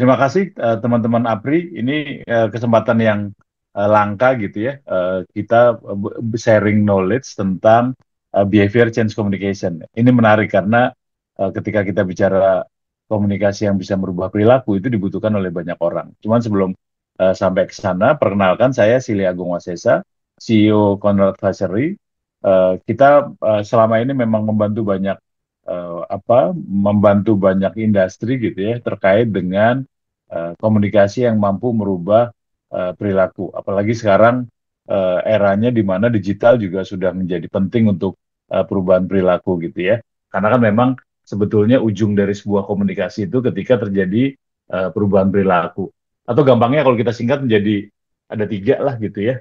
Terima kasih teman-teman APRI. Ini kesempatan yang langka gitu ya. Kita sharing knowledge tentang behavior change communication. Ini menarik karena ketika kita bicara komunikasi yang bisa merubah perilaku itu dibutuhkan oleh banyak orang. Cuman sebelum sampai ke sana, perkenalkan saya Sili Agung Wasesa, CEO Conrad Advisory. Kita selama ini memang membantu banyak industri gitu ya terkait dengan komunikasi yang mampu merubah perilaku. Apalagi sekarang eranya di mana digital juga sudah menjadi penting untuk perubahan perilaku gitu ya. Karena kan memang sebetulnya ujung dari sebuah komunikasi itu ketika terjadi perubahan perilaku. Atau gampangnya kalau kita singkat menjadi ada tiga lah gitu ya.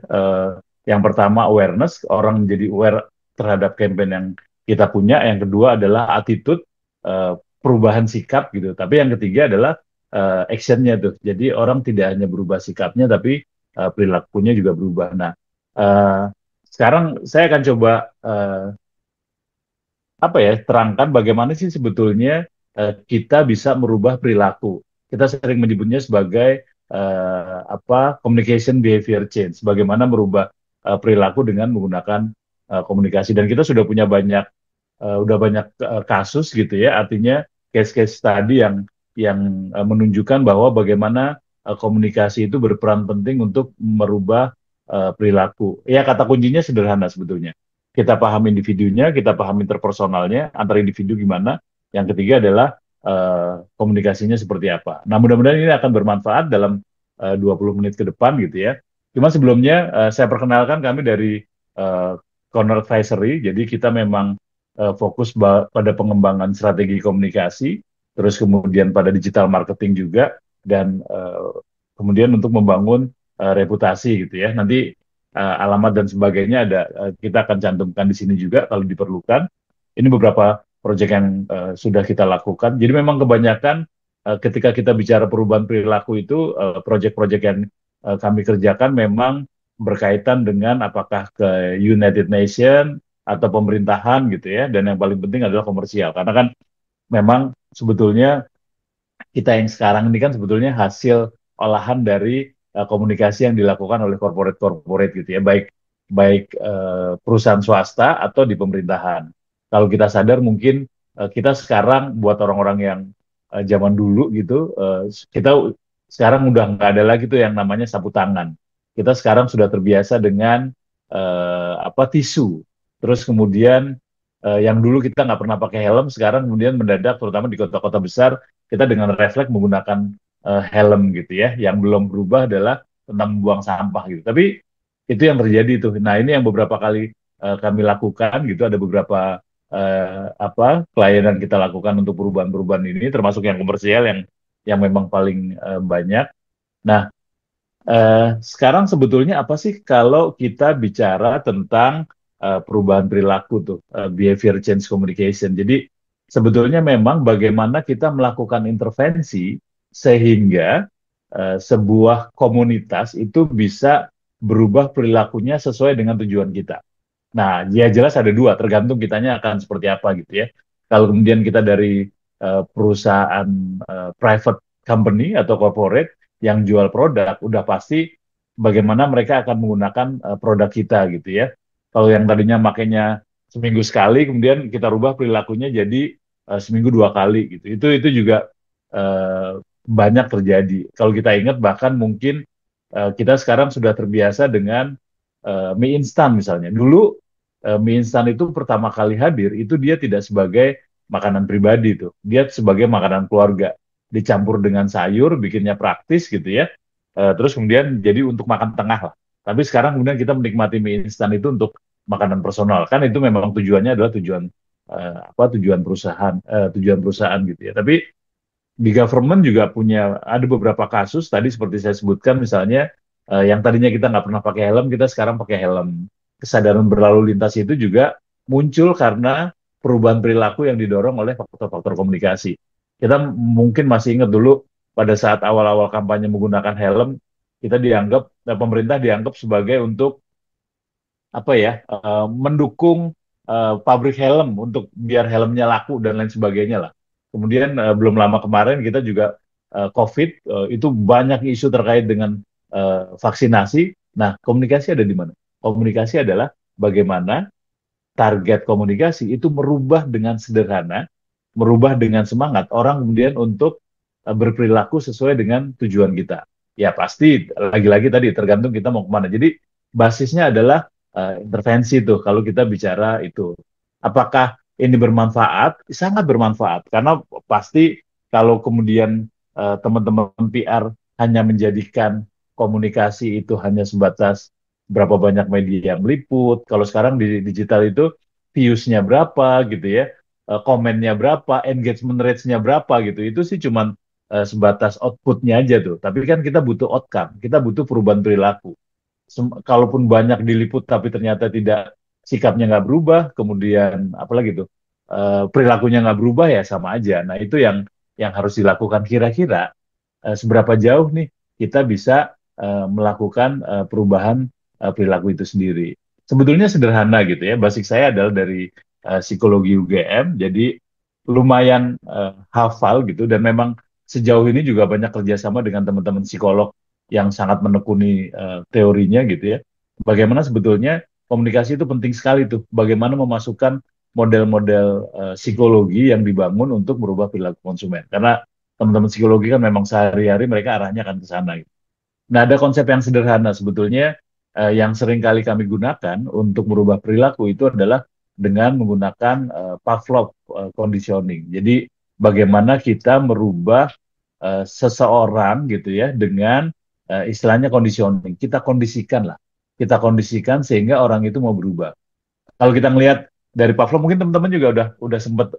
Yang pertama awareness, orang menjadi aware terhadap campaign yang kita punya. Yang kedua adalah attitude, eh, perubahan sikap gitu. Tapi yang ketiga adalah actionnya tuh. Jadi orang tidak hanya berubah sikapnya, tapi perilakunya juga berubah. Nah, eh, sekarang saya akan coba terangkan bagaimana sih sebetulnya kita bisa merubah perilaku. Kita sering menyebutnya sebagai communication behavior change. Bagaimana merubah perilaku dengan menggunakan komunikasi. Dan kita sudah punya banyak kasus gitu ya, artinya case-case tadi yang menunjukkan bahwa bagaimana komunikasi itu berperan penting untuk merubah perilaku. Ya kata kuncinya sederhana sebetulnya. Kita paham individunya, kita paham interpersonalnya antar individu gimana. Yang ketiga adalah komunikasinya seperti apa. Nah mudah-mudahan ini akan bermanfaat dalam 20 menit ke depan gitu ya. Cuma sebelumnya saya perkenalkan kami dari uh, Corner Advisory. Jadi kita memang fokus pada pengembangan strategi komunikasi, terus kemudian pada digital marketing juga, dan kemudian untuk membangun reputasi gitu ya. Nanti alamat dan sebagainya kita akan cantumkan di sini juga kalau diperlukan. Ini beberapa proyek yang sudah kita lakukan. Jadi memang kebanyakan ketika kita bicara perubahan perilaku itu proyek-proyek yang kami kerjakan memang berkaitan dengan apakah ke United Nations atau pemerintahan gitu ya, dan yang paling penting adalah komersial karena kan memang sebetulnya kita yang sekarang ini kan sebetulnya hasil olahan dari komunikasi yang dilakukan oleh corporate-corporate gitu ya, baik baik perusahaan swasta atau di pemerintahan. Kalau kita sadar mungkin kita sekarang buat orang-orang yang zaman dulu gitu, kita sekarang udah nggak ada lagi tuh yang namanya sapu tangan. Kita sekarang sudah terbiasa dengan tisu. Terus kemudian yang dulu kita nggak pernah pakai helm, sekarang kemudian mendadak, terutama di kota-kota besar, kita dengan refleks menggunakan helm gitu ya. Yang belum berubah adalah tentang membuang sampah gitu. Tapi itu yang terjadi tuh. Nah ini yang beberapa kali kami lakukan gitu. Ada beberapa klien yang kita lakukan untuk perubahan-perubahan ini, termasuk yang komersial yang memang paling banyak. Nah sekarang sebetulnya apa sih kalau kita bicara tentang perubahan perilaku tuh, behavior change communication. Jadi sebetulnya memang bagaimana kita melakukan intervensi sehingga sebuah komunitas itu bisa berubah perilakunya sesuai dengan tujuan kita. Nah, ya jelas ada dua, tergantung kitanya akan seperti apa gitu ya. Kalau kemudian kita dari perusahaan private company atau corporate yang jual produk, udah pasti bagaimana mereka akan menggunakan produk kita gitu ya. Kalau yang tadinya makainya seminggu sekali, kemudian kita rubah perilakunya jadi seminggu dua kali gitu. Itu juga eh, banyak terjadi. Kalau kita ingat bahkan mungkin kita sekarang sudah terbiasa dengan mie instan misalnya. Dulu mie instan itu pertama kali hadir itu dia tidak sebagai makanan pribadi tuh. Dia sebagai makanan keluarga. Dicampur dengan sayur, bikinnya praktis gitu ya. Terus kemudian jadi untuk makan tengah lah. Tapi sekarang kemudian kita menikmati mie instan itu untuk makanan personal. Kan itu memang tujuannya adalah tujuan perusahaan gitu ya. Tapi di government juga ada beberapa kasus tadi seperti saya sebutkan misalnya yang tadinya kita nggak pernah pakai helm kita sekarang pakai helm. Kesadaran berlalu lintas itu juga muncul karena perubahan perilaku yang didorong oleh faktor-faktor komunikasi. Kita mungkin masih ingat dulu pada saat awal-awal kampanye menggunakan helm, kita pemerintah dianggap sebagai untuk mendukung pabrik helm untuk biar helmnya laku dan lain sebagainya lah. Kemudian belum lama kemarin kita juga COVID, itu banyak isu terkait dengan vaksinasi. Nah, komunikasi ada di mana? Komunikasi adalah bagaimana target komunikasi itu merubah dengan sederhana, merubah dengan semangat orang kemudian untuk berperilaku sesuai dengan tujuan kita. Ya pasti lagi-lagi tadi tergantung kita mau kemana. Jadi basisnya adalah intervensi tuh kalau kita bicara itu. Apakah ini bermanfaat? Sangat bermanfaat karena pasti kalau kemudian teman-teman PR hanya menjadikan komunikasi itu hanya sebatas berapa banyak media yang meliput. Kalau sekarang di digital itu views-nya berapa gitu ya, komennya berapa, engagement rates-nya berapa gitu. Itu sih cuman sebatas output-nya aja tuh. Tapi kan kita butuh outcome, kita butuh perubahan perilaku. Kalaupun banyak diliput tapi ternyata tidak, sikapnya nggak berubah, kemudian apalagi tuh perilakunya nggak berubah ya sama aja. Nah itu yang harus dilakukan kira-kira seberapa jauh nih kita bisa melakukan perubahan perilaku itu sendiri. Sebetulnya sederhana gitu ya. Basic saya adalah dari psikologi UGM, jadi lumayan hafal gitu dan memang sejauh ini juga banyak kerjasama dengan teman-teman psikolog yang sangat menekuni teorinya gitu ya. Bagaimana sebetulnya komunikasi itu penting sekali tuh. Bagaimana memasukkan model-model psikologi yang dibangun untuk merubah perilaku konsumen. Karena teman-teman psikologi kan memang sehari-hari mereka arahnya akan ke sana gitu. Nah, ada konsep yang sederhana sebetulnya yang sering kali kami gunakan untuk merubah perilaku itu adalah dengan menggunakan Pavlov conditioning. Jadi bagaimana kita merubah seseorang gitu ya dengan istilahnya conditioning. Kita kondisikan lah. Kita kondisikan sehingga orang itu mau berubah. Kalau kita ngelihat dari Pavlov, mungkin teman-teman juga udah sempat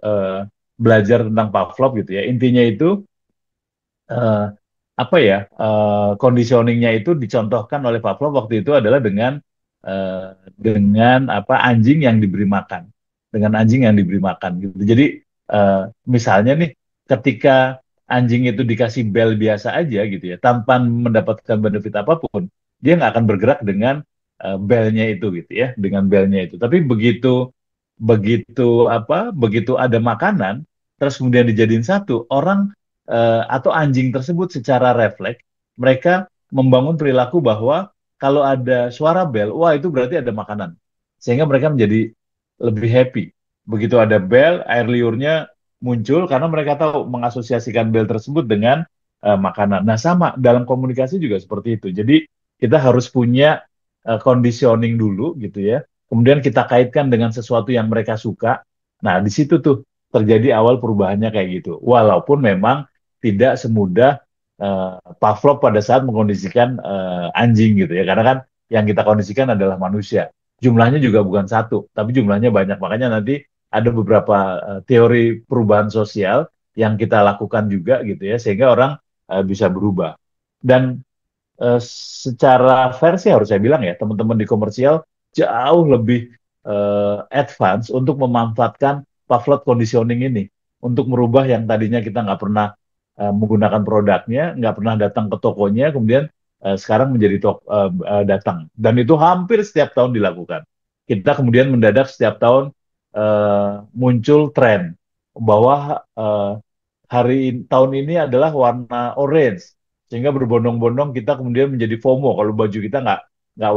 belajar tentang Pavlov gitu ya. Intinya itu eh, apa ya, conditioningnya itu dicontohkan oleh Pavlov waktu itu adalah eh, dengan apa, anjing yang diberi makan, dengan anjing yang diberi makan gitu. Jadi eh, misalnya nih ketika anjing itu dikasih bel biasa aja gitu ya, tanpa mendapatkan benefit apapun, dia nggak akan bergerak dengan belnya itu gitu ya, dengan belnya itu. Tapi begitu begitu begitu ada makanan, terus kemudian dijadiin satu, orang atau anjing tersebut secara refleks mereka membangun perilaku bahwa kalau ada suara bel, wah itu berarti ada makanan. Sehingga mereka menjadi lebih happy. Begitu ada bel, air liurnya muncul karena mereka tahu mengasosiasikan bel tersebut dengan makanan. Nah, sama dalam komunikasi juga seperti itu. Jadi kita harus punya conditioning dulu gitu ya. Kemudian kita kaitkan dengan sesuatu yang mereka suka. Nah, di situ tuh terjadi awal perubahannya kayak gitu. Walaupun memang tidak semudah Pavlov pada saat mengkondisikan anjing gitu ya. Karena kan yang kita kondisikan adalah manusia. Jumlahnya juga bukan satu, tapi jumlahnya banyak. Makanya nanti ada beberapa teori perubahan sosial yang kita lakukan juga gitu ya, sehingga orang bisa berubah. Dan secara versi harus saya bilang ya, teman-teman di komersial jauh lebih advance untuk memanfaatkan Pavlov conditioning ini untuk merubah yang tadinya kita nggak pernah menggunakan produknya, nggak pernah datang ke tokonya, kemudian sekarang menjadi datang. Dan itu hampir setiap tahun dilakukan. Kita kemudian mendadak setiap tahun muncul tren bahwa tahun ini adalah warna orange, sehingga berbondong-bondong kita kemudian menjadi FOMO kalau baju kita nggak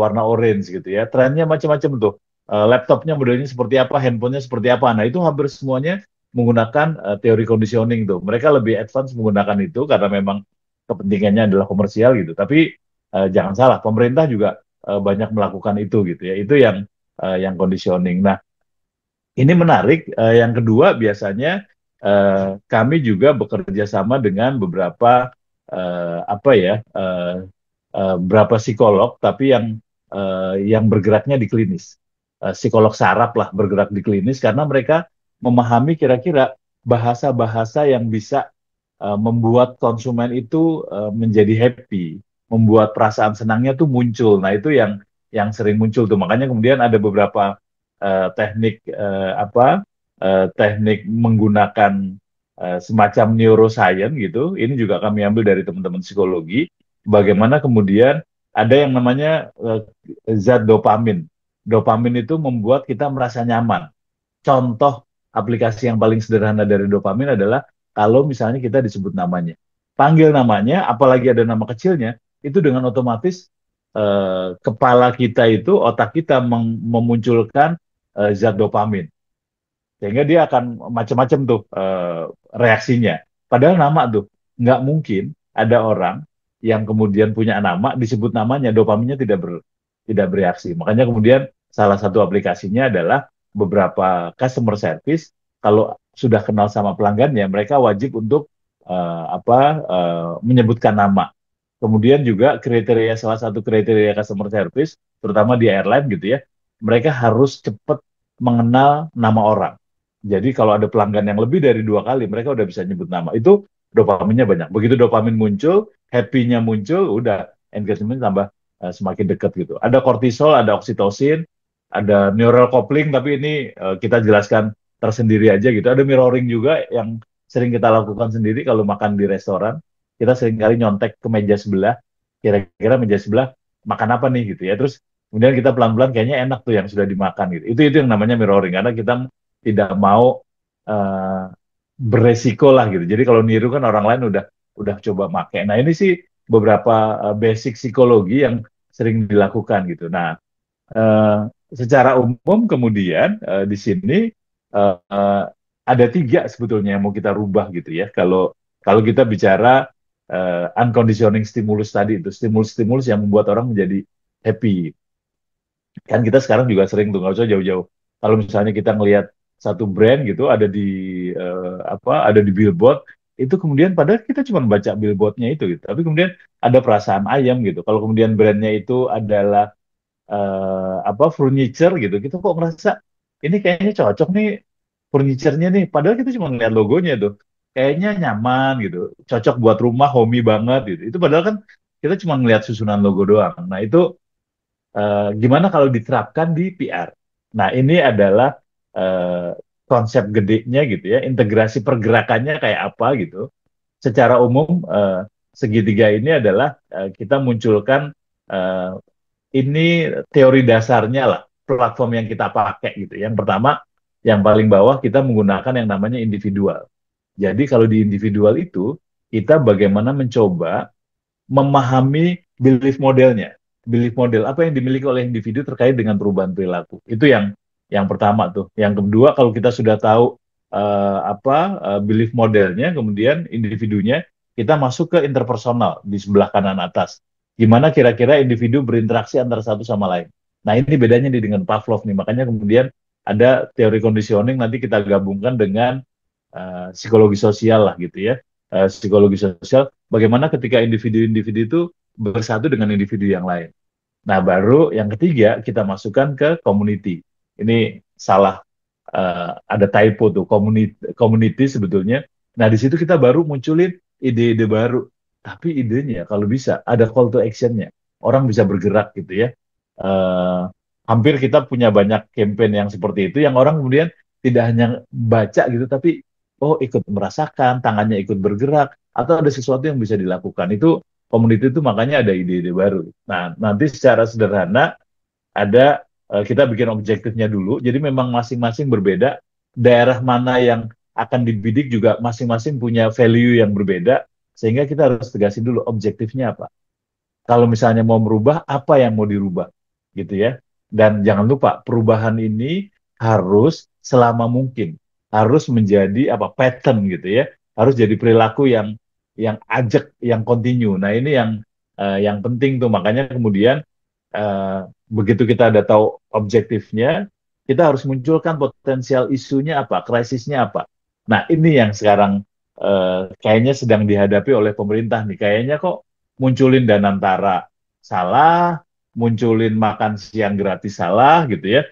warna orange gitu ya. Trennya macam-macam tuh. Laptopnya modelnya seperti apa, handphonenya seperti apa. Nah itu hampir semuanya menggunakan teori conditioning tuh. Mereka lebih advance menggunakan itu karena memang kepentingannya adalah komersial gitu. Tapi jangan salah, pemerintah juga banyak melakukan itu gitu ya. Itu yang conditioning. Nah, ini menarik. Yang kedua biasanya kami juga bekerja sama dengan beberapa apa ya, berapa psikolog, tapi yang bergeraknya di klinis. Psikolog saraf lah bergerak di klinis karena mereka memahami kira-kira bahasa-bahasa yang bisa membuat konsumen itu menjadi happy, membuat perasaan senangnya tuh muncul. Nah itu yang sering muncul tuh. Makanya kemudian ada beberapa teknik teknik menggunakan semacam neuroscience gitu. Ini juga kami ambil dari teman-teman psikologi. Bagaimana kemudian ada yang namanya zat dopamin. Dopamin itu membuat kita merasa nyaman. Contoh aplikasi yang paling sederhana dari dopamin adalah kalau misalnya kita disebut namanya. panggil namanya, apalagi ada nama kecilnya, itu dengan otomatis kepala kita itu, otak kita memunculkan zat dopamin. Sehingga dia akan macam-macam tuh reaksinya. Padahal nama tuh, nggak mungkin ada orang yang kemudian punya nama, disebut namanya, dopaminnya tidak bereaksi. Makanya kemudian salah satu aplikasinya adalah beberapa customer service, kalau sudah kenal sama pelanggannya, mereka wajib untuk menyebutkan nama. Kemudian juga kriteria, salah satu kriteria customer service, terutama di airline gitu ya, mereka harus cepat mengenal nama orang. Jadi kalau ada pelanggan yang lebih dari 2 kali, mereka udah bisa nyebut nama. Itu dopaminnya banyak. Begitu dopamin muncul, happy-nya muncul, udah engagement tambah semakin dekat gitu. Ada kortisol, ada oksitosin, ada neural coupling, tapi ini kita jelaskan tersendiri aja gitu. Ada mirroring juga yang sering kita lakukan sendiri kalau makan di restoran. Kita sering kali nyontek ke meja sebelah, kira-kira meja sebelah makan apa nih gitu ya. Terus kemudian kita pelan-pelan kayaknya enak tuh yang sudah dimakan gitu. Itu yang namanya mirroring, karena kita tidak mau uh, beresiko lah gitu. Jadi kalau niru kan orang lain udah coba make. Nah ini sih beberapa basic psikologi yang sering dilakukan gitu. Nah secara umum kemudian di sini ada 3 sebetulnya yang mau kita rubah gitu ya. Kalau kalau kita bicara unconditioning stimulus tadi, itu stimulus-stimulus yang membuat orang menjadi happy. Kan kita sekarang juga sering tuh, nggak usah jauh-jauh. Kalau misalnya kita ngelihat satu brand gitu ada di billboard, itu kemudian padahal kita cuma baca billboardnya itu gitu, tapi kemudian ada perasaan ayam gitu. Kalau kemudian brandnya itu adalah furniture gitu, kita kok ngerasa ini kayaknya cocok nih furniture-nya nih, padahal kita cuma ngeliat logonya tuh, kayaknya nyaman gitu, cocok buat rumah, homey banget gitu. Itu padahal kan kita cuma ngeliat susunan logo doang. Nah itu gimana kalau diterapkan di PR? Nah, ini adalah eh, konsep gedenya gitu ya, integrasi pergerakannya kayak apa gitu. Secara umum, segitiga ini adalah kita munculkan eh, ini teori dasarnya lah, platform yang kita pakai gitu. Yang pertama, yang paling bawah kita menggunakan yang namanya individual. Jadi kalau di individual itu, kita bagaimana mencoba memahami belief modelnya. Belief model apa yang dimiliki oleh individu terkait dengan perubahan perilaku. Itu yang pertama tuh. Yang kedua, kalau kita sudah tahu belief modelnya, kemudian individunya, kita masuk ke interpersonal di sebelah kanan atas. Gimana kira-kira individu berinteraksi antara satu sama lain. Nah, ini bedanya nih dengan Pavlov nih. Makanya kemudian ada teori conditioning, nanti kita gabungkan dengan psikologi sosial lah gitu ya. Psikologi sosial, bagaimana ketika individu-individu itu bersatu dengan individu yang lain. Nah, baru yang ketiga kita masukkan ke community. Ini salah, ada typo tuh, community sebetulnya. Nah, di situ kita baru munculin ide-ide baru. Tapi idenya kalau bisa ada call to action-nya. Orang bisa bergerak gitu ya. Eh, Hampir kita punya banyak campaign yang seperti itu, yang orang kemudian tidak hanya baca gitu, tapi oh ikut merasakan, tangannya ikut bergerak, atau ada sesuatu yang bisa dilakukan. Itu community itu makanya ada ide-ide baru. Nah, nanti secara sederhana ada kita bikin objektifnya dulu. Jadi memang masing-masing berbeda. Daerah mana yang akan dibidik juga masing-masing punya value yang berbeda. Sehingga kita harus tegasin dulu objektifnya apa. Kalau misalnya mau merubah, apa yang mau dirubah, gitu ya. Dan jangan lupa, perubahan ini harus selama mungkin, harus menjadi apa pattern gitu ya, harus jadi perilaku yang ajak, yang continue. Nah ini yang penting tuh, makanya kemudian eh, begitu kita ada tahu objektifnya, kita harus munculkan potensial isunya apa, krisisnya apa. Nah ini yang sekarang kayaknya sedang dihadapi oleh pemerintah nih. Kayaknya kok munculin Danantara salah, munculin makan siang gratis salah gitu ya.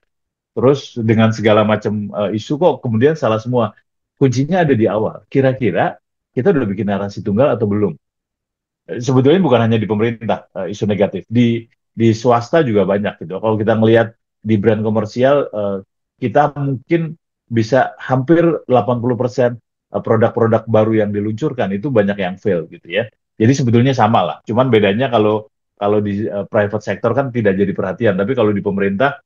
Terus dengan segala macam isu kok kemudian salah semua. Kuncinya ada di awal. Kira-kira kita udah bikin narasi tunggal atau belum? Sebetulnya bukan hanya di pemerintah isu negatif, di swasta juga banyak gitu. Kalau kita ngelihat di brand komersial, kita mungkin bisa hampir 80% produk-produk baru yang diluncurkan itu banyak yang fail gitu ya. Jadi sebetulnya sama lah. Cuman bedanya kalau kalau di private sector kan tidak jadi perhatian, tapi kalau di pemerintah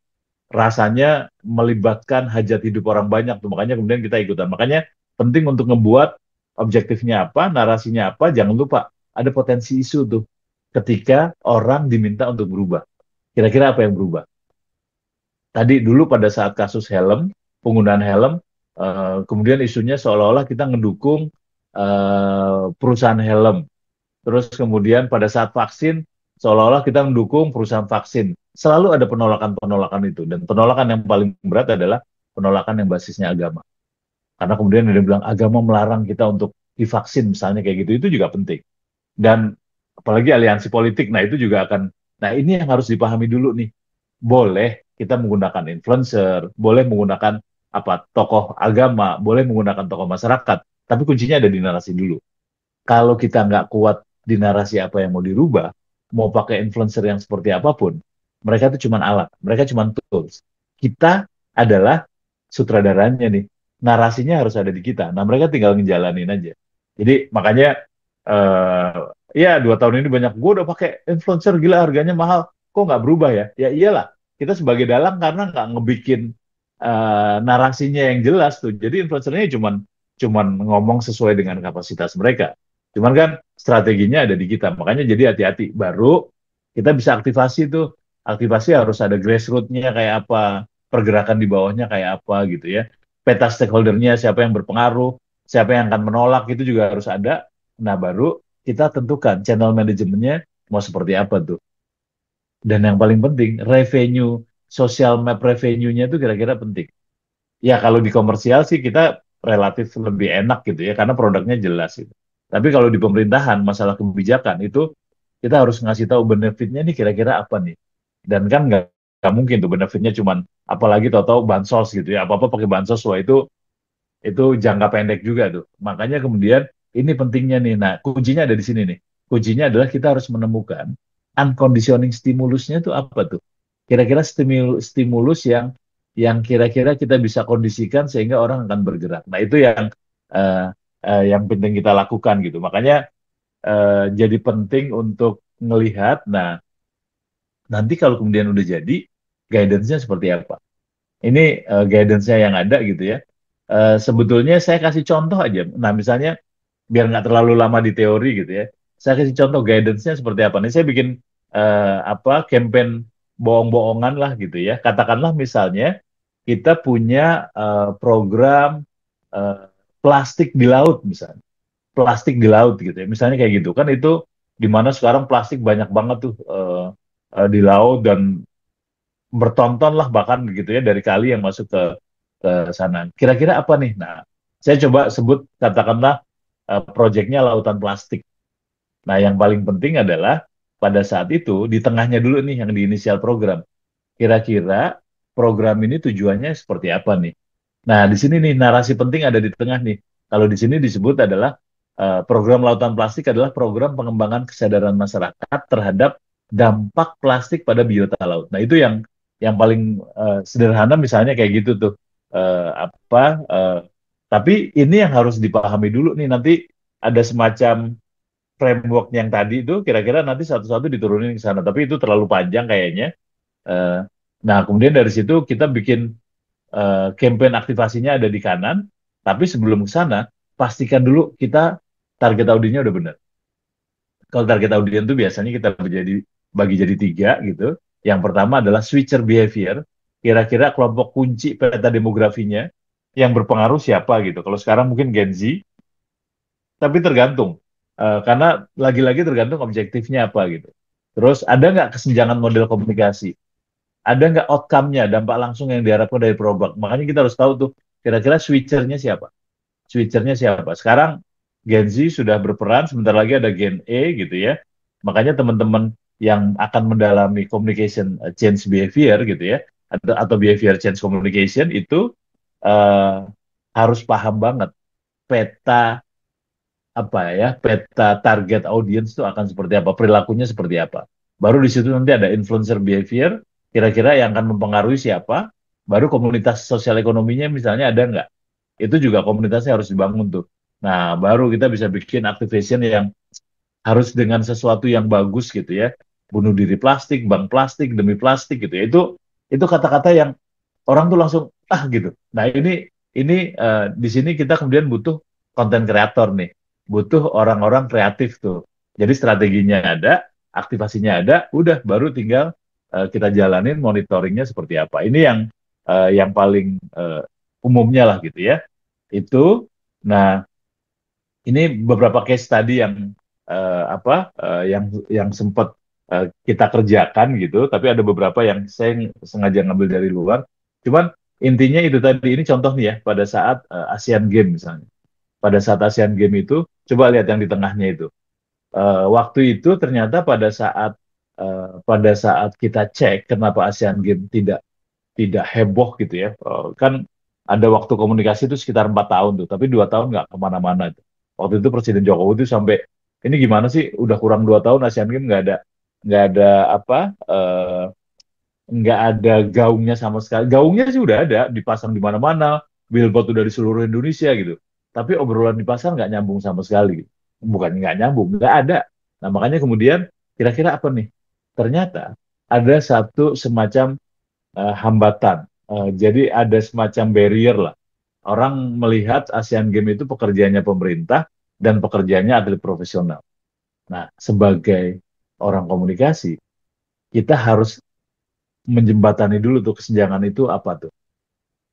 rasanya melibatkan hajat hidup orang banyak tuh. Makanya kemudian kita ikutan. Makanya penting untuk ngebuat objektifnya apa, narasinya apa, jangan lupa ada potensi isu tuh ketika orang diminta untuk berubah. Kira-kira apa yang berubah? Tadi dulu pada saat kasus helm, penggunaan helm, kemudian isunya seolah-olah kita ngedukung perusahaan helm. Terus kemudian pada saat vaksin, seolah-olah kita mendukung perusahaan vaksin. Selalu ada penolakan-penolakan itu. Dan penolakan yang paling berat adalah penolakan yang basisnya agama. Karena kemudian ada yang bilang agama melarang kita untuk divaksin, misalnya kayak gitu. Itu juga penting. Dan apalagi aliansi politik, nah itu juga akan, nah ini yang harus dipahami dulu nih. Boleh kita menggunakan influencer, boleh menggunakan apa tokoh agama, boleh menggunakan tokoh masyarakat, tapi kuncinya ada di narasi dulu. Kalau kita nggak kuat di narasi apa yang mau dirubah, mau pakai influencer yang seperti apapun, mereka itu cuma alat, mereka cuma tools. Kita adalah sutradaranya nih, narasinya harus ada di kita. Nah mereka tinggal ngejalanin aja. Jadi makanya eh ya 2 tahun ini banyak gue udah pakai influencer gila harganya mahal, kok nggak berubah ya? Ya iyalah, kita sebagai dalang karena nggak ngebikin narasinya yang jelas tuh. Jadi influencernya cuman cuman ngomong sesuai dengan kapasitas mereka. Cuman kan strateginya ada di kita, makanya jadi hati-hati. Baru kita bisa aktivasi tuh. Aktivasi harus ada grassroots-nya kayak apa, pergerakan di bawahnya kayak apa gitu ya. Peta stakeholder-nya siapa yang berpengaruh, siapa yang akan menolak itu juga harus ada. Nah baru kita tentukan channel manajemennya mau seperti apa tuh. Dan yang paling penting revenue, social map revenue-nya itu kira-kira penting. Ya kalau di komersial sih kita relatif lebih enak gitu ya karena produknya jelas gitu. Tapi kalau di pemerintahan masalah kebijakan itu kita harus ngasih tahu benefitnya nih kira-kira apa nih. Dan kan nggak mungkin tuh benefitnya cuman apalagi tahu-tahu bansos gitu ya apa-apa pakai bansos wah itu jangka pendek juga tuh. Makanya kemudian ini pentingnya nih. Nah kuncinya ada di sini nih. Kuncinya adalah kita harus menemukan unconditioning stimulusnya tuh apa tuh. Kira-kira stimulus yang kira-kira kita bisa kondisikan sehingga orang akan bergerak. Nah, itu eh, yang penting kita lakukan gitu. Makanya jadi penting untuk ngelihat. Nah, nanti kalau kemudian udah jadi, guidance-nya seperti apa? Ini guidance-nya yang ada gitu ya. Sebetulnya saya kasih contoh aja. Nah, misalnya biar nggak terlalu lama di teori gitu ya. Saya kasih contoh guidance-nya seperti apa. Nih saya bikin apa campaign bohong-bohongan lah gitu ya. Katakanlah misalnya kita punya program eh, plastik di laut misalnya. Plastik di laut gitu ya. Misalnya kayak gitu kan itu di mana sekarang plastik banyak banget tuh di laut dan bertonton lah bahkan gitu ya dari kali yang masuk ke sana. Kira-kira apa nih? Nah, saya coba sebut katakanlah proyeknya lautan plastik. Nah, yang paling penting adalah pada saat itu di tengahnya dulu nih yang di inisial program. Kira-kira program ini tujuannya seperti apa nih? Nah, di sini nih narasi penting ada di tengah nih. Kalau di sini disebut adalah program lautan plastik adalah program pengembangan kesadaran masyarakat terhadap dampak plastik pada biota laut. Nah, itu yang paling sederhana misalnya kayak gitu tuh. Apa tapi ini yang harus dipahami dulu nih nanti ada semacam framework yang tadi itu kira-kira nanti satu-satu diturunin ke sana. Tapi itu terlalu panjang kayaknya. Eh, nah, kemudian dari situ kita bikin campaign aktivasinya ada di kanan. Tapi sebelum ke sana, pastikan dulu kita target audiensnya udah benar. Kalau target audiens itu biasanya kita bagi jadi 3 gitu. Yang pertama adalah switcher behavior. Kira-kira kelompok kunci peta demografinya yang berpengaruh siapa gitu. Kalau sekarang mungkin Gen Z, tapi tergantung. Karena lagi-lagi tergantung objektifnya apa gitu. Terus ada nggak kesenjangan model komunikasi? Ada nggak outcome-nya, dampak langsung yang diharapkan dari produk? Makanya kita harus tahu tuh, kira-kira switchernya siapa? Switchernya siapa? Sekarang Gen Z sudah berperan, sebentar lagi ada Gen E gitu ya. Makanya teman-teman yang akan mendalami communication change behavior gitu ya, atau behavior change communication itu eh, harus paham banget peta apa ya peta target audience itu akan seperti apa, perilakunya seperti apa. Baru di situ nanti ada influencer behavior, kira-kira yang akan mempengaruhi siapa, baru komunitas sosial ekonominya misalnya ada nggak. Itu juga komunitasnya harus dibangun tuh. Nah, baru kita bisa bikin activation yang harus dengan sesuatu yang bagus gitu ya. Bunuh diri plastik, bank plastik, demi plastik gitu ya. Itu kata-kata yang orang tuh langsung ah gitu. Nah, ini di sini kita kemudian butuh konten kreator nih, butuh orang-orang kreatif tuh. Jadi strateginya ada, aktivasinya ada, udah baru tinggal kita jalanin monitoringnya seperti apa. Ini yang paling umumnya lah gitu ya. Itu, nah ini beberapa case tadi yang sempat kita kerjakan gitu, tapi ada beberapa yang saya sengaja ngambil dari luar. Cuman intinya itu tadi, ini contoh nih ya, pada saat Asian Games misalnya. Pada saat Asian Games itu, coba lihat yang di tengahnya itu. Waktu itu ternyata pada saat kita cek kenapa Asian Games tidak tidak heboh gitu ya. Kan ada waktu komunikasi itu sekitar 4 tahun tuh, tapi 2 tahun nggak kemana-mana itu. Waktu itu Presiden Jokowi itu sampai ini gimana sih? Udah kurang 2 tahun Asian Games nggak ada apa? eh, nggak ada gaungnya sama sekali. Gaungnya sih udah ada, dipasang di mana-mana, billboard udah di seluruh Indonesia gitu. Tapi obrolan di pasar nggak nyambung sama sekali. Bukan nggak nyambung, nggak ada. Nah makanya kemudian kira-kira apa nih? Ternyata ada satu semacam hambatan. Jadi ada semacam barrier lah. Orang melihat Asian Games itu pekerjaannya pemerintah dan pekerjaannya atlet profesional. Nah, sebagai orang komunikasi, kita harus menjembatani dulu tuh kesenjangan itu apa tuh.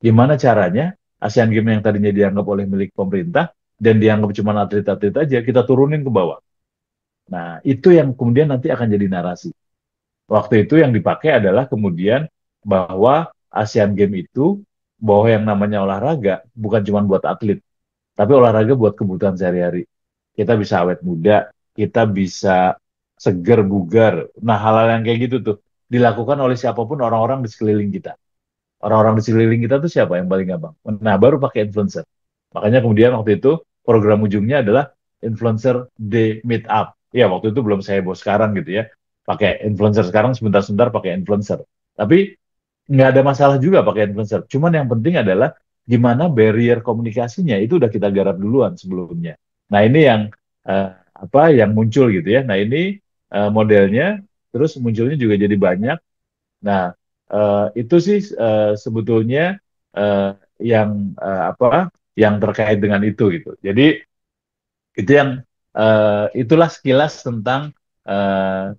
Gimana caranya Asian Games yang tadinya dianggap oleh milik pemerintah dan dianggap cuma atlet-atlet aja, kita turunin ke bawah. Nah, itu yang kemudian nanti akan jadi narasi. Waktu itu yang dipakai adalah kemudian bahwa Asian Games itu bahwa yang namanya olahraga bukan cuma buat atlet, tapi olahraga buat kebutuhan sehari-hari. Kita bisa awet muda, kita bisa seger bugar. Nah, hal-hal yang kayak gitu tuh dilakukan oleh siapapun orang-orang di sekeliling kita. Orang-orang di sekeliling kita tuh siapa yang paling gampang? Nah, baru pakai influencer. Makanya kemudian waktu itu program ujungnya adalah influencer day meet up. Ya, waktu itu belum saya bos sekarang gitu ya. Pakai influencer sekarang sebentar-sebentar pakai influencer. Tapi nggak ada masalah juga pakai influencer. Cuman yang penting adalah gimana barrier komunikasinya itu udah kita garap duluan sebelumnya. Nah, ini yang eh, yang muncul gitu ya. Nah, ini modelnya terus munculnya juga jadi banyak. Nah, itu sih sebetulnya eh, yang yang terkait dengan itu gitu. Jadi itu itulah sekilas tentang eh,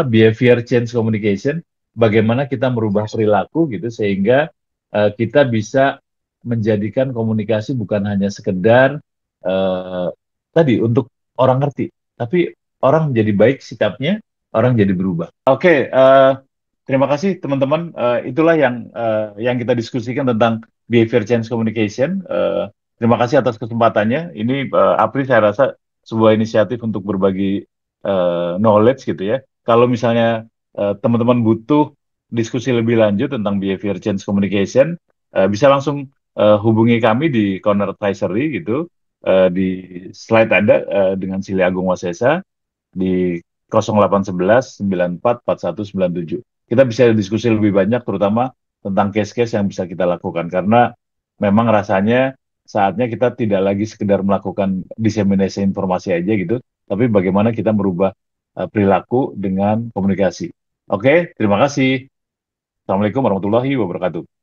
behavior change communication, bagaimana kita merubah perilaku gitu sehingga kita bisa menjadikan komunikasi bukan hanya sekedar eh, tadi untuk orang ngerti, tapi orang jadi baik sikapnya, orang jadi berubah. Oke, terima kasih teman-teman. Itulah yang kita diskusikan tentang behavior change communication. Terima kasih atas kesempatannya. Ini Apri saya rasa sebuah inisiatif untuk berbagi knowledge gitu ya. Kalau misalnya teman-teman butuh diskusi lebih lanjut tentang behavior change communication, bisa langsung hubungi kami di Corner Advisory gitu. Di slide ada dengan Sili Agung Wasesa di 0811 94 4197. Kita bisa diskusi lebih banyak terutama tentang case-case yang bisa kita lakukan karena memang rasanya saatnya kita tidak lagi sekedar melakukan diseminasi informasi aja gitu, tapi bagaimana kita merubah perilaku dengan komunikasi. Oke, terima kasih. Assalamualaikum warahmatullahi wabarakatuh.